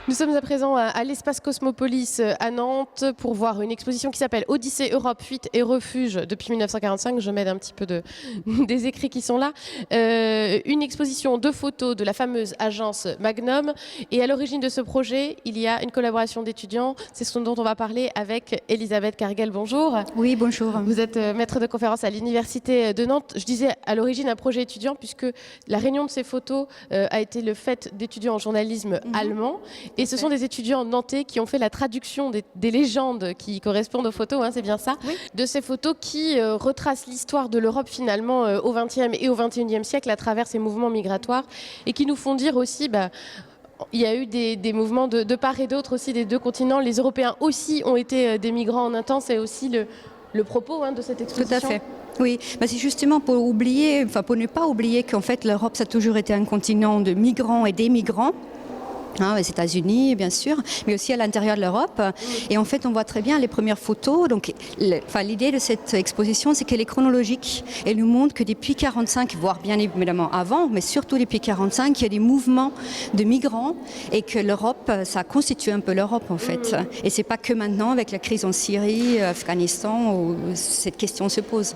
Nous sommes à présent à l'espace Cosmopolis à Nantes pour voir une exposition qui s'appelle Odyssée, Europe, fuite et refuge depuis 1945. Je m'aide un petit peu des écrits qui sont là. Une exposition de photos de la fameuse agence Magnum. Et à l'origine de ce projet, il y a une collaboration d'étudiants. C'est ce dont on va parler avec Elisabeth Carguel. Bonjour. Oui, bonjour. Vous êtes maître de conférence à l'Université de Nantes. Je disais à l'origine un projet étudiant puisque la réunion de ces photos a été le fait d'étudiants en journalisme allemand. Et ce sont des étudiants nantais qui ont fait la traduction des légendes qui correspondent aux photos, hein, c'est bien ça, oui. De ces photos qui retracent l'histoire de l'Europe finalement au XXe et au XXIe siècle à travers ces mouvements migratoires et qui nous font dire aussi... il y a eu des mouvements de part et d'autre aussi des deux continents. Les Européens aussi ont été des migrants en un temps, c'est aussi le propos de cette exposition. Tout à fait. Oui, c'est justement pour ne pas oublier qu'en fait l'Europe ça a toujours été un continent de migrants et d'émigrants. Les États-Unis, bien sûr, mais aussi à l'intérieur de l'Europe. Et en fait, on voit très bien les premières photos. Donc, l'idée de cette exposition, c'est qu'elle est chronologique. Elle nous montre que depuis 1945, voire bien évidemment avant, mais surtout depuis 1945, il y a des mouvements de migrants et que l'Europe, ça constitue un peu l'Europe en fait. Et c'est pas que maintenant, avec la crise en Syrie, Afghanistan, où cette question se pose.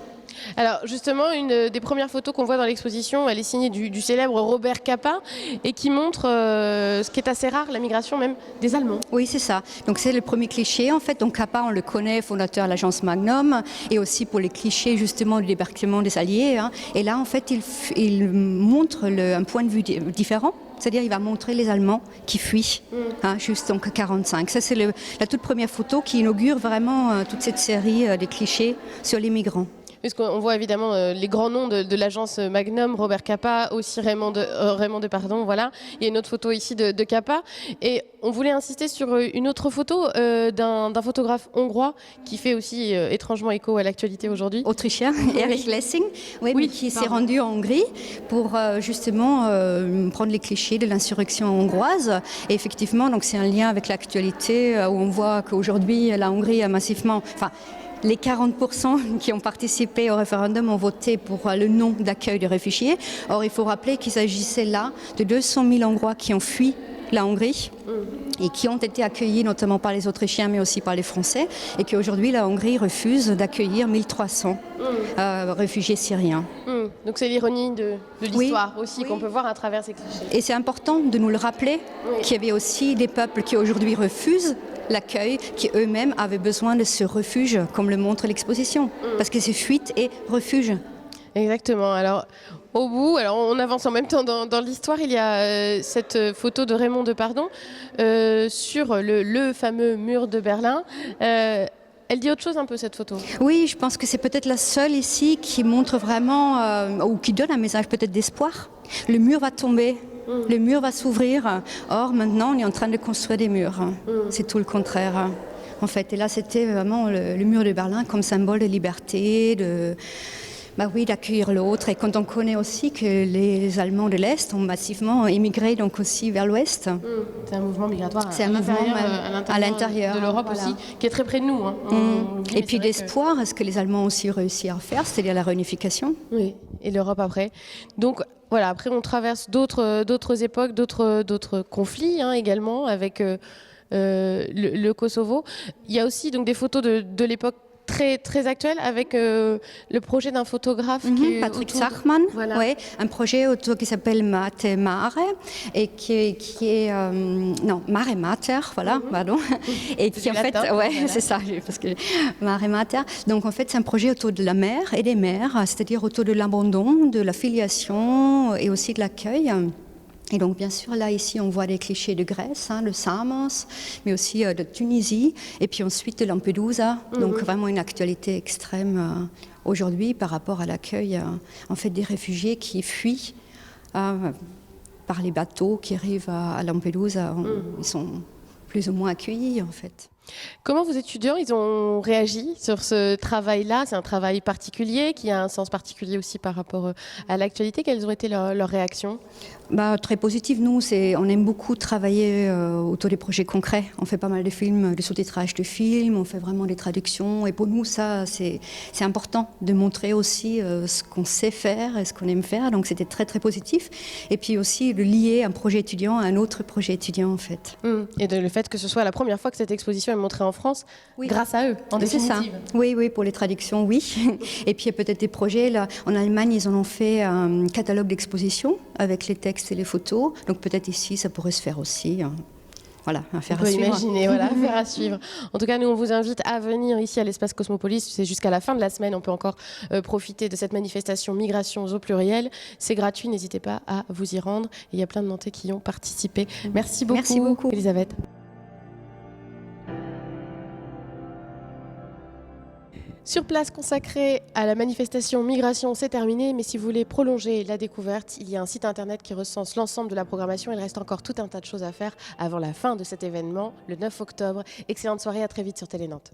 Alors justement, une des premières photos qu'on voit dans l'exposition, elle est signée du célèbre Robert Capa et qui montre ce qui est assez rare, la migration même des Allemands. Oui, c'est ça. Donc c'est le premier cliché en fait. Donc Capa, on le connaît, fondateur de l'agence Magnum, et aussi pour les clichés justement du débarquement des Alliés. Et là, en fait, il montre un point de vue différent. C'est-à-dire il va montrer les Allemands qui fuient, juste donc 1945. Ça, c'est la toute première photo qui inaugure vraiment toute cette série des clichés sur les migrants. Puisqu'on voit évidemment les grands noms de l'agence Magnum, Robert Capa, aussi Raymond de, voilà. Il y a une autre photo ici de Capa. Et on voulait insister sur une autre photo d'un photographe hongrois qui fait aussi étrangement écho à l'actualité aujourd'hui. Autrichien, Erich Lessing, oui, qui s'est rendu en Hongrie pour justement prendre les clichés de l'insurrection hongroise. Et effectivement, donc c'est un lien avec l'actualité où on voit qu'aujourd'hui la Hongrie a massivement... Les 40% qui ont participé au référendum ont voté pour le non d'accueil des réfugiés. Or, il faut rappeler qu'il s'agissait là de 200 000 Hongrois qui ont fui la Hongrie et qui ont été accueillis notamment par les Autrichiens mais aussi par les Français et qu'aujourd'hui la Hongrie refuse d'accueillir 1300 réfugiés syriens. Donc c'est l'ironie de l'histoire aussi qu'on peut voir à travers ces clichés. Et c'est important de nous le rappeler qu'il y avait aussi des peuples qui aujourd'hui refusent l'accueil, qui eux-mêmes avaient besoin de ce refuge, comme le montre l'exposition, parce que c'est fuite et refuge. Exactement. Alors, au bout, on avance en même temps dans l'histoire, il y a cette photo de Raymond Depardon sur le fameux mur de Berlin. Elle dit autre chose un peu cette photo. Oui, je pense que c'est peut-être la seule ici qui montre vraiment, ou qui donne un message peut-être d'espoir. Le mur va tomber. Le mur va s'ouvrir. Or, maintenant, on est en train de construire des murs. C'est tout le contraire, en fait. Et là, c'était vraiment le mur de Berlin comme symbole de liberté, d'accueillir l'autre. Et quand on connaît aussi que les Allemands de l'Est ont massivement émigré donc aussi vers l'Ouest. C'est un mouvement migratoire à l'intérieur de l'Europe aussi, qui est très près de nous. Et puis d'espoir, est-ce que les Allemands ont aussi réussi à faire, c'est-à-dire la réunification. Oui, et l'Europe après. Donc voilà, après on traverse d'autres époques, d'autres conflits également avec le Kosovo. Il y a aussi donc des photos de l'époque très, très actuelle avec le projet d'un photographe Patrick Zachman, un projet qui s'appelle Mate Mare et qui est Mare Mater, pardon, et qui en fait, c'est ça, parce que Mare Mater. Donc en fait, c'est un projet autour de la mer et des mers, c'est-à-dire autour de l'abandon, de la filiation et aussi de l'accueil. Et donc, bien sûr, là, ici, on voit des clichés de Grèce, de Samos, mais aussi de Tunisie, et puis ensuite de Lampedusa. Donc, vraiment une actualité extrême aujourd'hui par rapport à l'accueil en fait, des réfugiés qui fuient par les bateaux qui arrivent à Lampedusa. Ils sont plus ou moins accueillis, en fait. Comment vos étudiants, ils ont réagi sur ce travail-là? C'est un travail particulier, qui a un sens particulier aussi par rapport à l'actualité. Quelles ont été leurs réactions? Très positive. Nous, on aime beaucoup travailler autour des projets concrets. On fait pas mal de films, des sous-titrages de films, on fait vraiment des traductions. Et pour nous, ça, c'est important de montrer aussi ce qu'on sait faire et ce qu'on aime faire. Donc, c'était très, très positif. Et puis aussi, de lier un projet étudiant à un autre projet étudiant, en fait. Et le fait que ce soit la première fois que cette exposition est montrée en France, oui, grâce à eux, en définitive. C'est ça. Oui, pour les traductions, oui. Et puis, il y a peut-être des projets. Là, en Allemagne, ils en ont fait un catalogue d'exposition avec les textes et les photos. Donc peut-être ici, ça pourrait se faire aussi. Voilà, affaire à suivre. On peut imaginer, voilà, affaire à suivre. En tout cas, nous, on vous invite à venir ici à l'espace Cosmopolis. C'est jusqu'à la fin de la semaine. On peut encore profiter de cette manifestation Migrations au pluriel. C'est gratuit, n'hésitez pas à vous y rendre. Et il y a plein de Nantais qui y ont participé. Merci beaucoup, Elisabeth. Sur place consacrée à la manifestation Migration, c'est terminé, mais si vous voulez prolonger la découverte, il y a un site internet qui recense l'ensemble de la programmation. Il reste encore tout un tas de choses à faire avant la fin de cet événement, le 9 octobre. Excellente soirée, à très vite sur Télé Nantes.